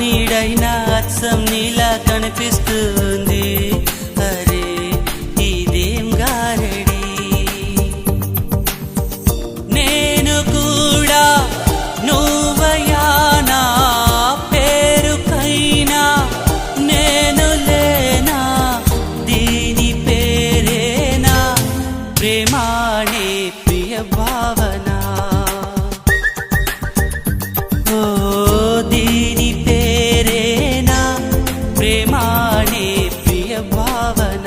నీడైనా అచ్చం నీలా కనిపిస్తుంది. అరే ఇదేం గారడి, నేను కూడా నువ్వయానా పేరుకైనా నేను లేనా, దీని పేరేనా ప్రేమానే ప్రియ భావన. ఓ దీని పేరేనా ప్రేమానే ప్రియ భావన.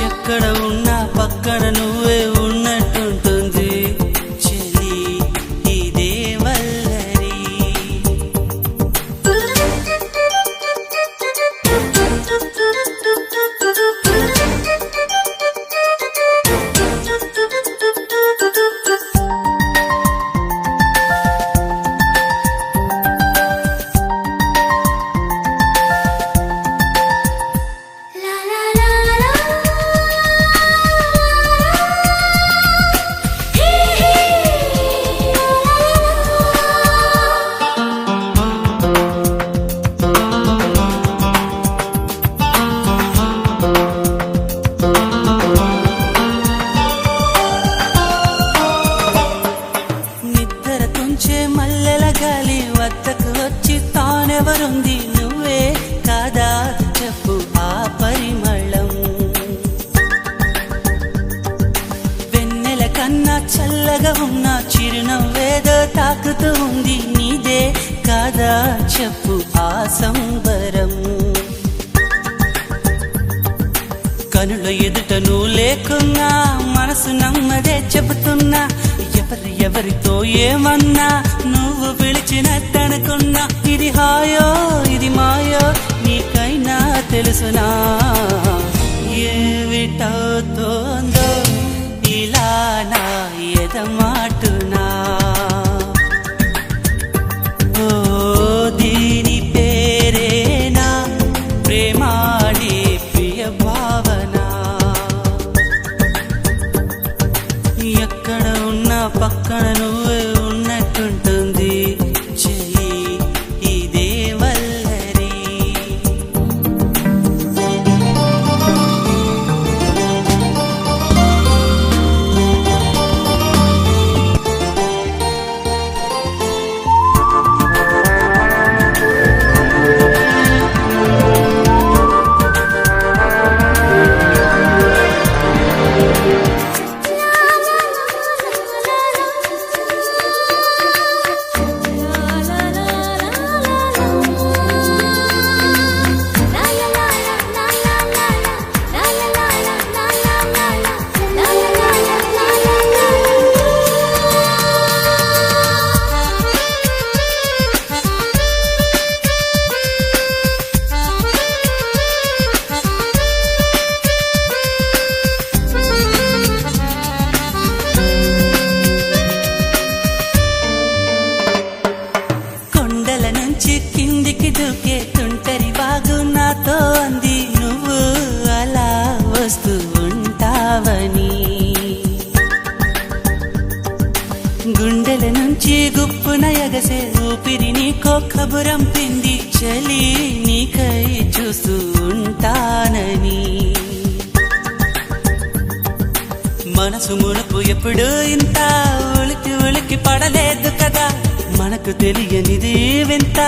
ఎక్కడ ఉన్నా పక్కన నువ్వే ఉన్నట్టుంటుంది చెలి, ఇదే వల్లరి. మల్లెల గాలి వద్దకు వచ్చి తానెవరుంది, నువ్వే కాదా చెప్పు ఆ పరిమళం. వెన్నెల కన్నా చల్లగా ఉన్న చిరునవ్వేదో తాకుతూ ఉంది, నీదే కాదా చెప్పు ఆ సంబరం. కనుల ఎదుట నువ్వు లేకున్నా మనసు నమ్మదే చెబుతున్నా, ఎవరితో ఏమన్నా నువ్వు పిలిచినట్టనుకున్నా. ఇది హాయో ఇది మాయో నీకైనా తెలుసునా, ఏమిటవుతోందో ఇలా నా ఎదమాటునా. ఓ దీని పేరేనా ప్రేమానే ప్రియ భావన. ఎక్కడ ఉన్నా పక్కన నువ్వే ఉన్నట్టుంటుంది చెలి, ఇదే వల్లరి. కిందికి దూకే తుంటరి వాగు నాతో అంది, నువ్వు అలా వస్తూ ఉంటావని. గుండెల నుంచి గుప్పున ఎగసే ఊపిరి నీకో కబురంపింది, చలి నీకై చూస్తూ ఉంటానని. మనసు మునుపు ఎప్పుడు ఇంత ఉలికి ఉలికి పడలేదు కదా, మనకు తెలియనిది వింత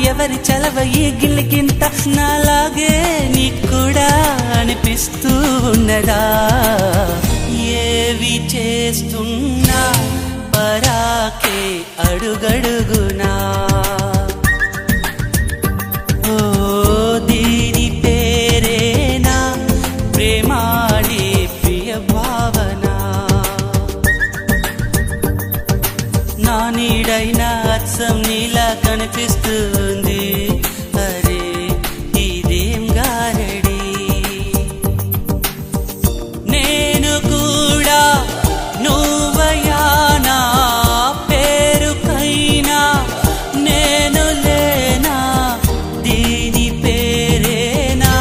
ఎవరి చలవ ఈ గిల్లికింత. నాలాగే నీకు కూడా అనిపిస్తూ ఉన్నదా, ఏవి చేస్తున్నా పరాకే అడుగడుగునా. ఓ దీని పేరేనా ప్రేమానే ప్రియ భావన. నా నీడైనా అచ్చం నీలా కనిపిస్తుంది. అరే ఇదేం గారడి, నేను కూడా నువ్వయానా పేరుకైనా నేను లేనా, దీని పేరేనా